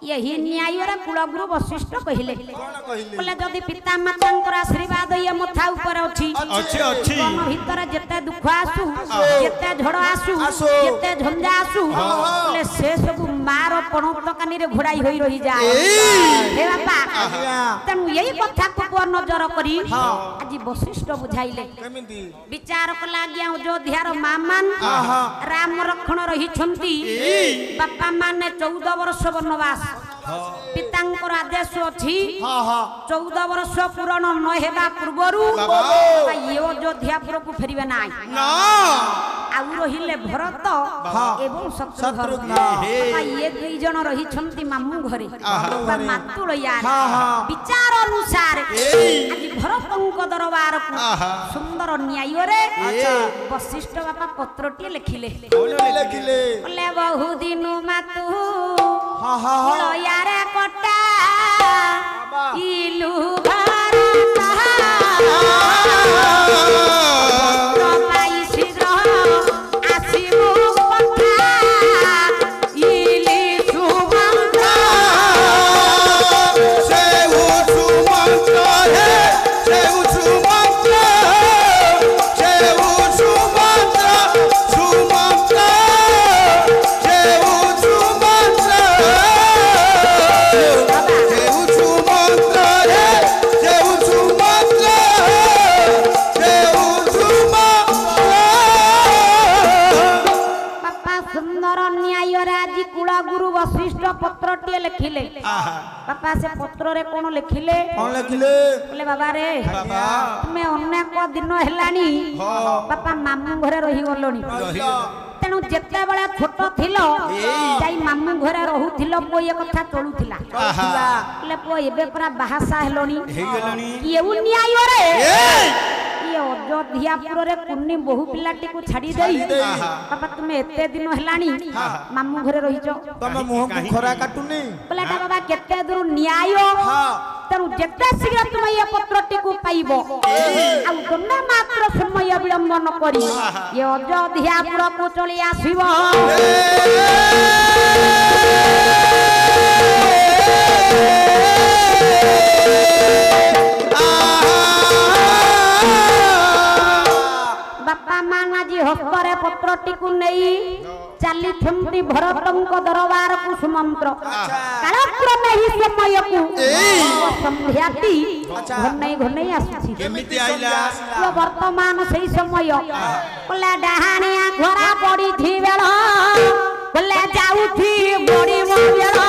यही न्याय कुलगुरु वशिष्ठ कहले बोले जदि पिता माता आशीर्वाद ये मथा ऊपर अच्छी मन भीतर जिते दुख आसू जिते झड़ आसू जिते झंझा आसू बोले से सब मार पणकानी घोड़ाई हो रही जाए हे बापा तेणु यही कथा को नजर करी आज वशिष्ठ बुझाइले विचार कला आज्ञा अयोध्यार मामान राम रक्षण रही बापा माने 14 वर्ष वनवास पितांकर आदेश अच्छी 14 वर्ष पूरण न हेबा पूर्वरु ये अयोध्यापुर को फेरिबे नाई आउ रहिले भरत एवं शत्रुघ्न ये दुई जन रही छंती मामू घरे मातुल यार विचार अनुसार आज भरतंक दरबार को सुंदर न्याय रे वशिष्ठ बापा पत्रटी लिखिले बोले बहु दिन मातु यारे कोटा इलु पत्र लिखिले बापा से पत्र रे कोन लिखिले बोले बाबा रे तुम्हें अनेक दिन हेलानी बापा मामू घरे रही गलोनी तेणु जेते बेले छोट थिलो जाई मामू घरे रहूथिलो पो ये कथा चलुथिला बोले पो एबे पूरा बाहासा हेलोनी केउ न्याय रे ये अयोध्यापुर रे कुन्नी बहु पिलाटी को छाड़ी देई बाबा तुम्हें एते दिन हेलानी मामू घरे रहिजो तमे मुह को खरा काटुनी बोले बाबा केते दूर न्याय तेणु जेते शीघ्र तुम ये पत्रटी को पाइबो आ गन्ना मात्र समय विलंब न करी ये अयोध्यापुर को चली आसीबो बापा माना जी हस्तरे पत्रटी को नहीं चली थमती भरतंक दरबार को सुमंत्र कालक्रमे ही समय को संध्याती घनै घनै आसी केमिति आइला तो वर्तमान सही समय बोले डहानिया घोड़ा पड़ी थी बेला बोले जाउथी बड़ी बेला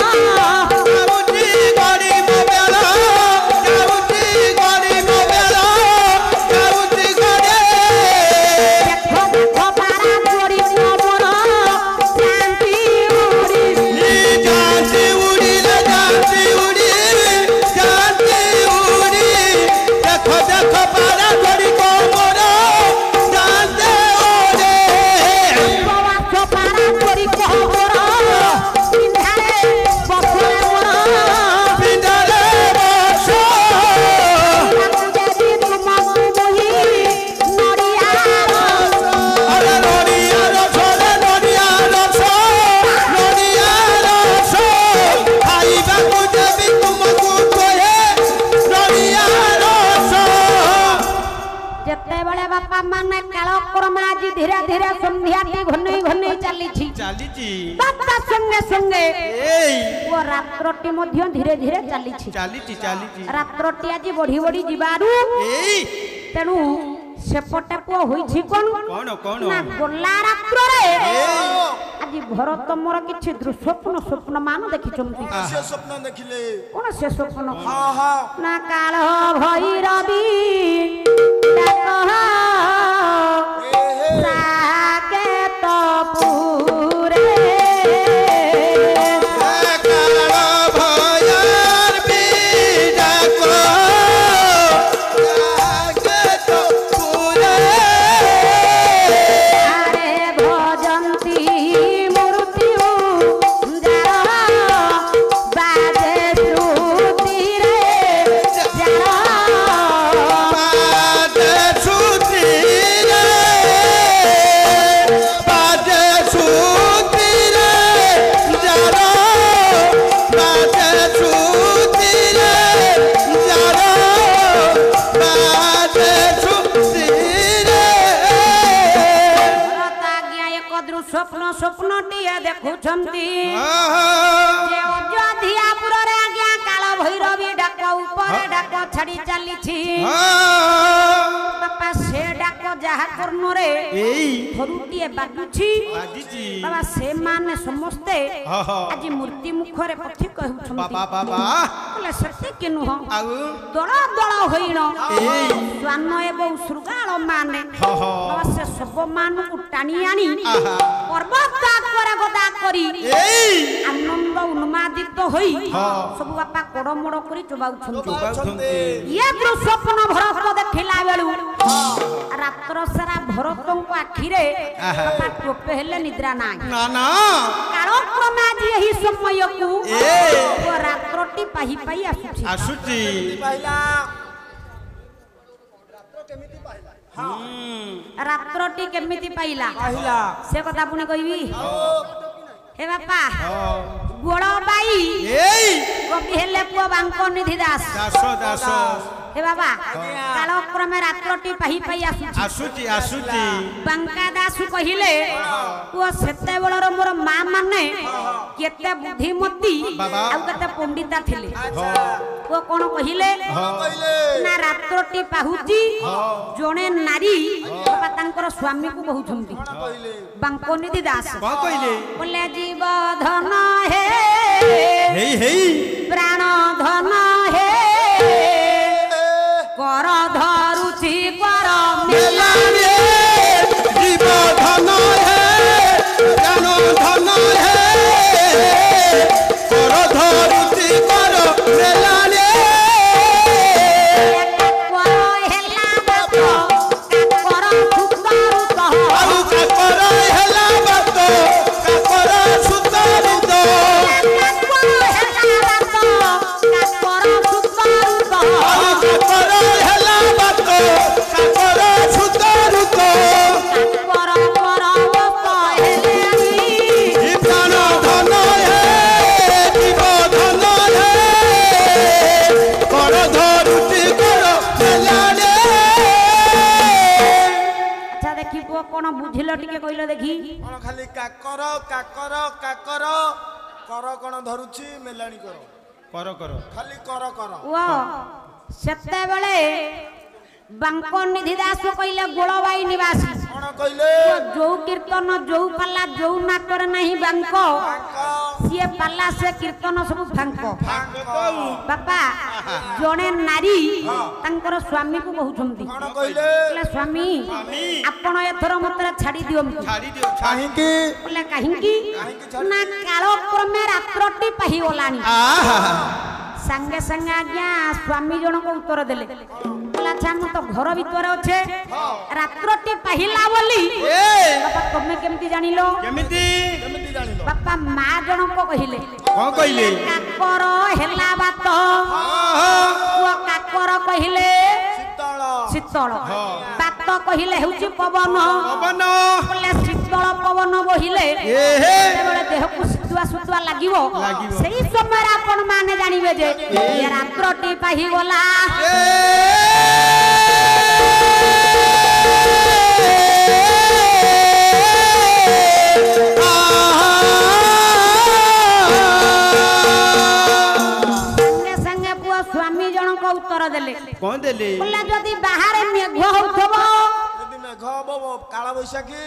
धीरे धीरे संध्या घनै घनै चली बापा संगे संगे वो रात्रटी मध्य धीरे धीरे चली रात्रटी आज बढ़ी बढ़ी जीवारू तेणु सेपटे पुओ होइछि कोन ना गोला रात्र रे आज भरत मोर किछि स्वप्न मान देखिछंती से स्वप्न देखिले कोन से स्वप्न ना काल भैरवी डाक साकेत पूरे Truth स्वप्न स्वप्नटिए देखुछंती जे अयोध्यापुर रे आज्ञा काल भैरवी डाक ऊपर डाक छाड़ी चलीछि बापा से डाक जहा कर्म रे थरुटिए बाजुछि बाबा से माने समस्ते आज मूर्ति मुखरे पथि कहउछंती बाबा बाबा बोले सत्य केनु हो दळ दळ होइण स्वान एवं सुरगाळ माने बाबा से सब मान को टाणी आनी पर्वत आकर गदा करी आनंद उन्मादित होई सब बापा कोडमोड करी चबाउछंती ये दृश्य स्वप्न भरत देखिला बेलु रात्र सारा भरत को आखि रे बापा टोपे हेले निद्रा ना ना ना कालक्रम आज यही समय को रात्रटी पाही पाई आसुची पाइला रात्रटी केमिति पाइला से कथा पुणी कहबी हे बापा गोड़ बाई कवि हेले पुआ बांको निधि दास दास हे बाबा कालक्रमे रात्रटी पाही पाई आसुची आसुची बांका दास कहिले पुआ सेते बेलर मोर मां माने केते बुद्धिमती आ केते पंडिता थिले पुआ कोन कहिले ना रात्रटी पाहुची जणे नारी बाबा तांकर स्वामी को बहुछंती बांको निधि दास को कहिले बोले जीव धन हे हे हे प्राण धन हे कर धरुची कर मेलाने जीव धन है प्राण धन है कर धरुची कर मेलाने कोन बुझिलो टिके कइलो देखी कोन खाली काकर काकर काकर कर कोन धरुची मेलाणी कर कर खाली कर ओ सेते बेले बांको निधि दास कइले गोळबाई निवासी कोन कइले जो कीर्तन जो पाला जो नाकर नाही बांको सिए पाला से कीर्तन सब फांको बापा जणे नारी तांकर स्वामी को बहुछंती कोन कइले स्वामी आपण एथर मते छाडी दियो काहेकि बोले काहेकि ना कालक्रमे रात्रटी पाही गलानी संगे संगे आज्ञा स्वामी जन को उत्तर देले बोला अच्छा हम तो घर भीतर अच्छे रात्रटी पाहिला बोली बापा तुमे केमती जानिलो केमती केमती जानिलो बापा मां जन को कहिले कोन कहिले काकर हेला बात वो काकर कहिले शीतल शीतल बात कहिले हेउची पवन पवन बोले शीतल पवन बहिले बेले देह को सुतुआ सुतुआ लागिवो सेही समय आपण माने जानिबे जे ये रात्रटी पाही गला संगे पुआ स्वामी जन को उत्तर देले कोन देले बोला जदी बाहर मेघ होथबो काला बैशाखी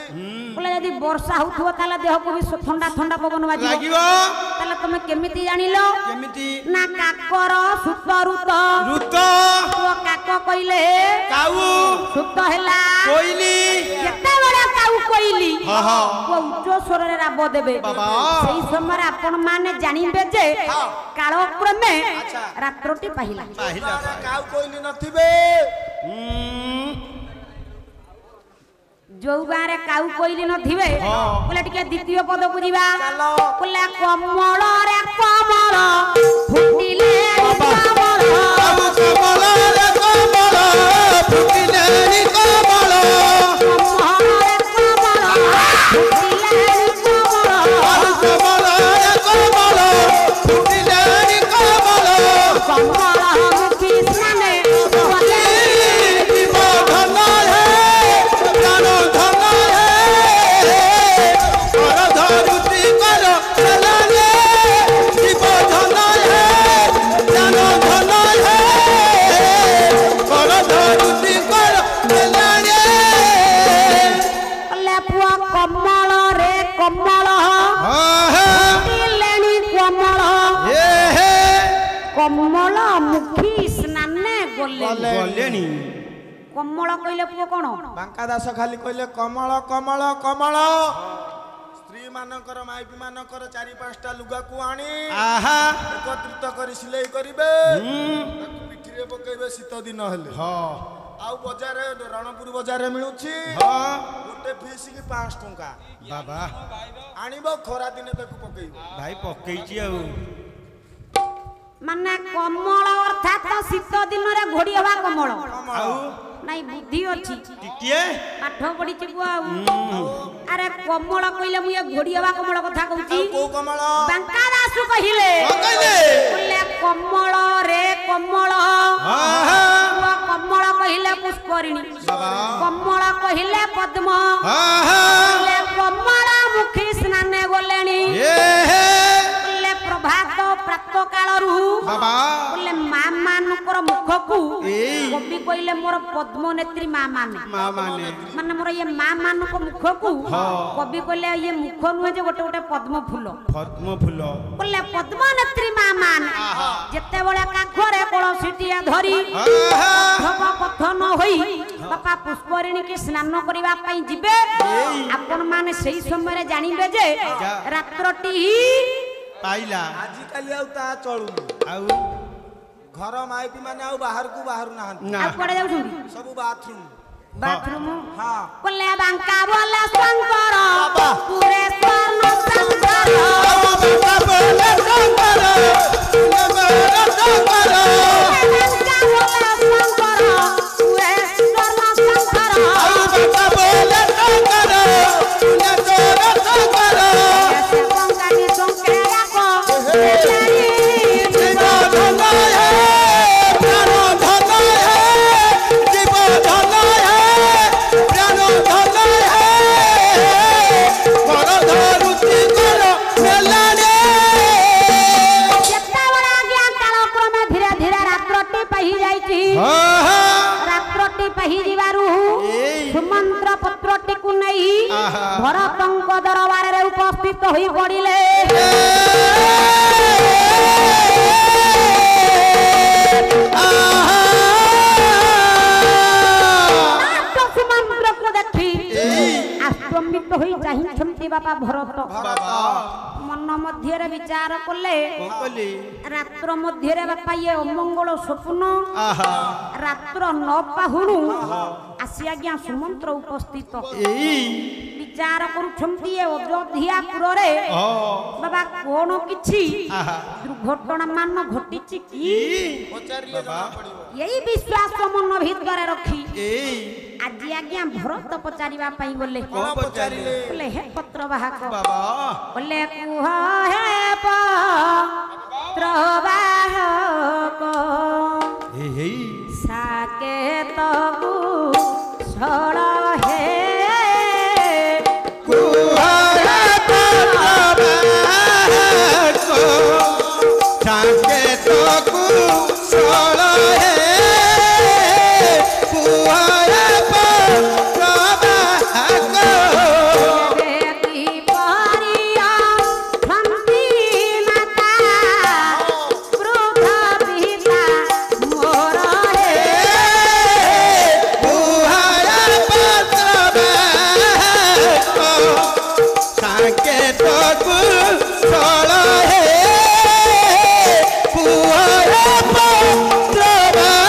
बोले यदि वर्षा होथबो ताले देह को भी ठंडा ठंडा पवन बाजिबो ताले तुमे केमिति जानिलो केमिति ना काकर सुत रुत रुत ओ काक कइले काऊ सुत हैला कोइली केते बडा काऊ कोइली हां हां ओ उच्च स्वर रे राब देबे सेही समय आपण माने जानिबे जे कालक्रमे रात्रटी पाहिला काऊ कोइली नथिबे जो गारे काऊ कोइली नथिबे बोले टिके द्वितीय पद बुझिबा बोले कमल रे कमल फुटिले कमल कमल रे कमल फुटिले कमल कमल रे कमल फुटिले कमल कमल रे कमल फुटिले कमल कमल मुखी स्नाने बोले जीव धन है प्राण धन है कर कमल मुखी स्नाने गले गलेनी कमल कहले पुओ कोन बांका दास खाली कहले कमल कमल कमल स्त्री मानकर माइपी मानकर 4-5टा लुगा को आनी आहा एकत्रित करी सिलाई करिवे ताकू पिठिरे पकेबे शीत दिन हेले हां आउ बाजार रणपुर बाजार मिलुछि हां गोटे फीस की 5 टंका बाबा आनिबो खरा दिने ताकू पकेइबो भाई पकेइची आउ माने कमल अर्थात शीत दिन रे घोड़ी हवा कमल आउ नहीं बुद्धि अछि टिटिए पाठ पढ़ी छी बुआ अरे कमल कहले मु ये घोड़ी हवा कमल कथा कहूची को कमल बांका दासु कहिले बोले कमल रे कमल आहा कमल कहिले पुष्करिणी कमल कहिले पद्म आहा बोले कमल मुखी स्नाने गलेनी ए हे बोले प्रभात प्रात कालरू बाबा बोले मां मानकर मुख को एई कवि कहले मोर पद्म नेत्री मां माने माने मोर ये मां मानक मुख को कवि कहले ये मुख नुहे जे गोटे गोटे पद्म फूल बोले पद्म नेत्री मां मान जते बळे काखरे कळसीटिया धरी धब पथन होई बापा पुष्करिणी के स्नान करिवा पई जिबे आपन माने सेही समय रे जानिबे जे रात्रटी पाइला आजि काली आउ ता चलु आउ घर माइपी माने आउ बाहर को बाहर ना आ कोडे जाउछुंदी सब बाथरूम हां बोले बांका बोले शंकर पूरे स्वर्ण शंकर बाबा बोले शंकर बोले शंकर बांका बोले शंकर पूरे स्वर्ण शंकर बाबा बोले शंकर बोले शंकर ऐसे बांका नि शंकरा को जीव धन है प्राण धन है जीव धन है प्राण धन है घर धरुची कर मेलाने जत्ता बड़ा गया काल क्रमे धीरे धीरे रात्रटी पही जाईची रात्रटी पही जीवारू सुमंत्र पत्रटी को नहीं भरतंक दरबार रे उपस्थित होई पड़िले सुमंत्र को देखी आश्चर्यित होई चाहिछंती बाबा भरत मन मध्य रे विचार कले रात्र मध्य रे बापा ये अमंगल स्वप्न रात्र न पाहुणु आसी आज्ञा सुमंत्र उपस्थित विचार करूछंती ए अयोध्यापुर रे बाबा कोन किछि दुर्घटना मान घटिछि की पचारिले जमा पड़िबो यही विश्वास मन भीतर रखी आज आज्ञा भरत पचारिबा पई बोले कोन पचारिले बोले हे पत्र वाहक बाबा बोले कुह हे पत्र वाहक हे साकेत कुशल हे कुहरा पत्रवाहक साकेत कुशल हे कुहरा पत्रवाहक देवी परिया शांति माता क्रोध पिता मोर हे कुहरा पत्रवाहक साकेत कुशल हे कुहरा पत्रवाहक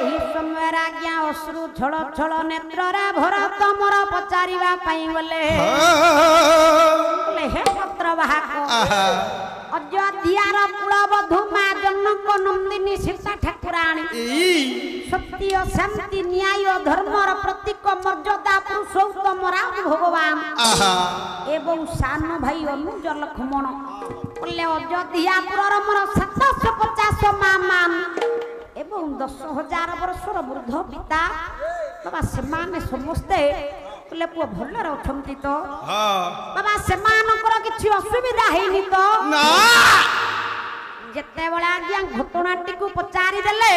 एही समय राज्ञा अश्रु छळ छळ नेत्ररा भरत मोर पचारिबा पई बोले बोले हे पत्र वाहक अयोध्यार कुलबधू मा जनक नंदिनी सीता ठाकुराणी सत्य शांति न्याय धर्मर प्रतीक मर्यादा पुरुषोत्तम राम भगवान एवं सान भाई अनुज लक्ष्मण बोले अयोध्यापुर मोर 750 मा मान एवं 10,000 वर्षर वृद्ध पिता बाबा सेमाने समस्ते बोले पुओ भलर अछंती तो बाबा सेमानकर किछि असुविधा हेनी तो ना जेते बळे आज्ञा घटनाटी को पचारि देले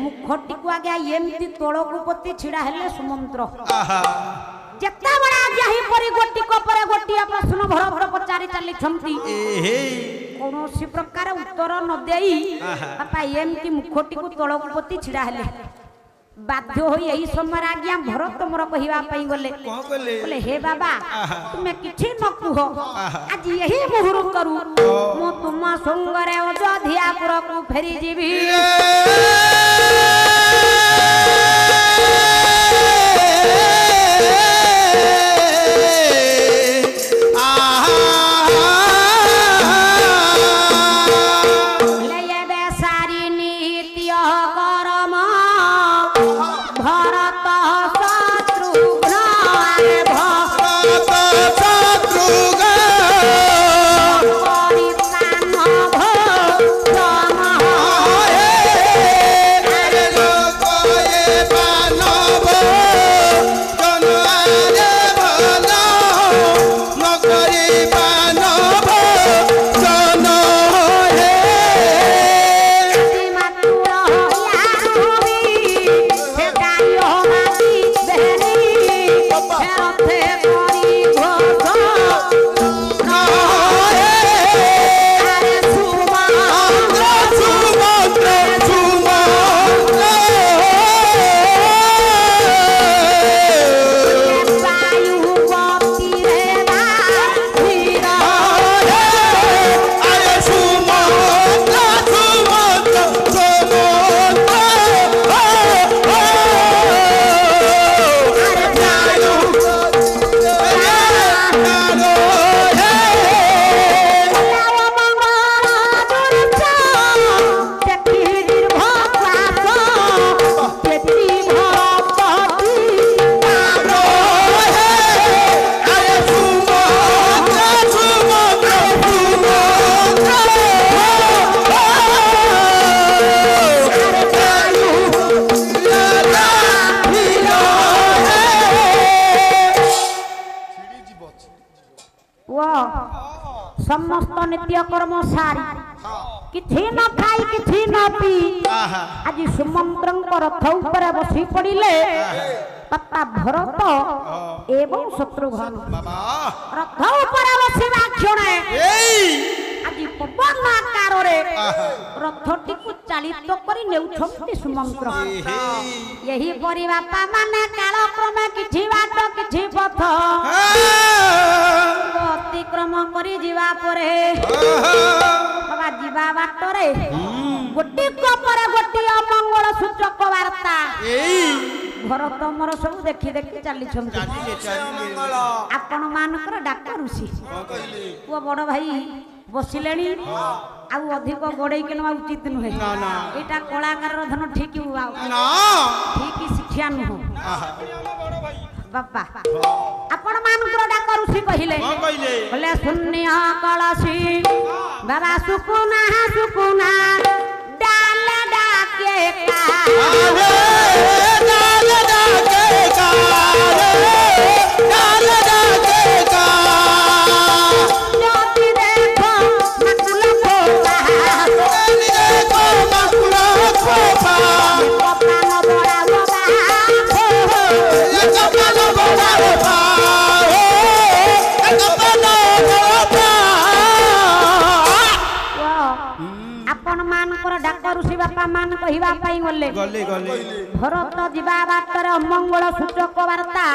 मुखटी को आज्ञा एमती तोळ को पति छिडा हेले सुमंत्र जेते बळे आज्ञा ही परि गोटी को परे गोटिया प्रश्न भर भर पचारि चली छंती कौन प्रकार उत्तर न देई बापा एमती मुखटी को तल को पति छिड़ा हेले बाध्य हो यही समय आज्ञा भरत मोर कहवा गले बोले हे बाबा तुम्हें किछि न कुह आज यही मुहूर्त करू मो तुम संगरे अयोध्यापुर को फेरी जीवी समस्त नित्य कर्म सारी किछि न खाई किछि न पी आज सुमंत्रଙ୍କ रथ ऊपर बसी पड़िले तथा भरत एवं शत्रुघ्न रथ ऊपर बसिबा क्षणे आज पवन आकार रे रथटी को चालित करी नेउछंती सुमंत्र यही परि बापा माने काल क्रमे किछि बाट किछि पथ अतिक्रम करी जीवा परे बाबा जीवा बाटरे गोटी परे गोटी अमंगल सूचक वार्ता भरत मोर सब देखि देखि चली आपण मानकर डाक्टर ऋषि पुआ बड़ भाई बसिलेनी आ अधिक गोड़े के नवा उचित नुहे एटा कलाकार धन ठीक ठीक शिक्षा नुह बापा आपण मानकर डाक्टर ऋषि कहिले बोले शून्य कलसी बाबा सुकुना डाल डाके डाक्टर ऋषि बापा मान कहवा गले भरत जीवा बाटर अमंगल सूचक वार्ता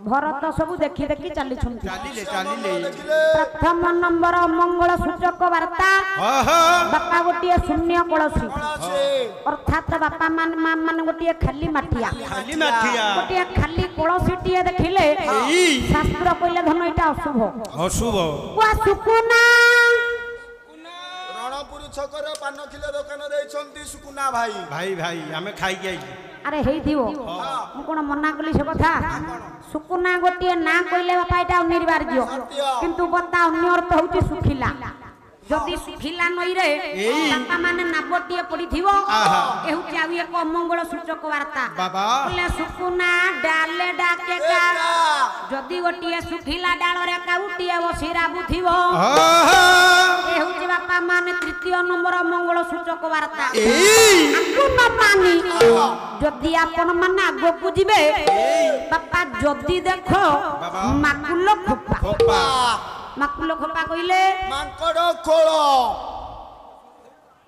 भरत सब देखि देखि चली प्रथम नंबर अमंगल सूचक वार्ता बापा गोटे शून्य कलसी अर्थात बापा मान मां मान गोटे खाली माठिया गोटे खाली कलसी टिए देखिले शास्त्र कहले धन एटा अशुभ सुकुना छकर पान किलो दुकान देइछंती सुकुना भाई भाई भाई हमें खाई गई अरे हेई दियो मु कोन मना कली से कथा सुकुना गोटिए ना कइले बापा एटा अनिवार्य किंतु बता अन्य अर्थ होची सुखिला जदि सुखिला नई रे बापा माने नाबटिए पडिथिवो एहुची आउ एक अमंगल सूचक वार्ता बोले सुकुना डाले डाके का जदि गोटिए सुखिला डाल रे काउटिए बसिरा बुथिवो एहुची बापा माने तृतीय नंबर अमंगल सूचक वार्ता आकु न पानी जदि आपण माने आगो को जिबे बापा जदि देखो माकुल खोपा ମାକୁଲ ଖୋପା କହିଲେ ମାଙ୍କଡ ଖୋଳ।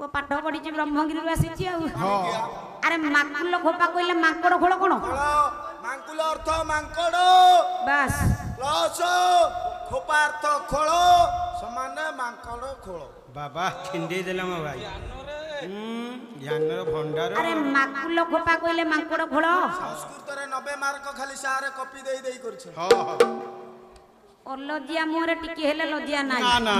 ଓ ପାଠ ପଢିଛି ବ୍ରହ୍ମଗିରିରୁ ଆସିଛି ଆଉ। ଆରେ ମାକୁଲ ଖୋପା କହିଲେ ମାଙ୍କଡ ଖୋଳ କଣ? ମାଙ୍କୁଲ ଅର୍ଥ ମାଙ୍କଡ ବାସ୍ ପ୍ଲସ ଖୋପା ଅର୍ଥ ଖୋଳ ସମାନ ମାଙ୍କଡ ଖୋଳ। ବାବା ଖିଣ୍ଡେଇ ଦେଲା ମୋ ଭାଇ। ଜ୍ଞାନର ଭଣ୍ଡାର। ଆରେ ମାକୁଲ ଖୋପା କହିଲେ ମାଙ୍କଡ ଖୋଳ। ସଂସ୍କୃତରେ 90 ମାର୍କ ଖାଲି ସାରେ କପି ଦେଇ କରିଛନ୍ତି। ହଁ ହଁ। ଅଲଜିଆ ମୁହଁରେ ଟିକେ ହେଲେ ଲଜିଆ ନାହିଁ। ନା ନା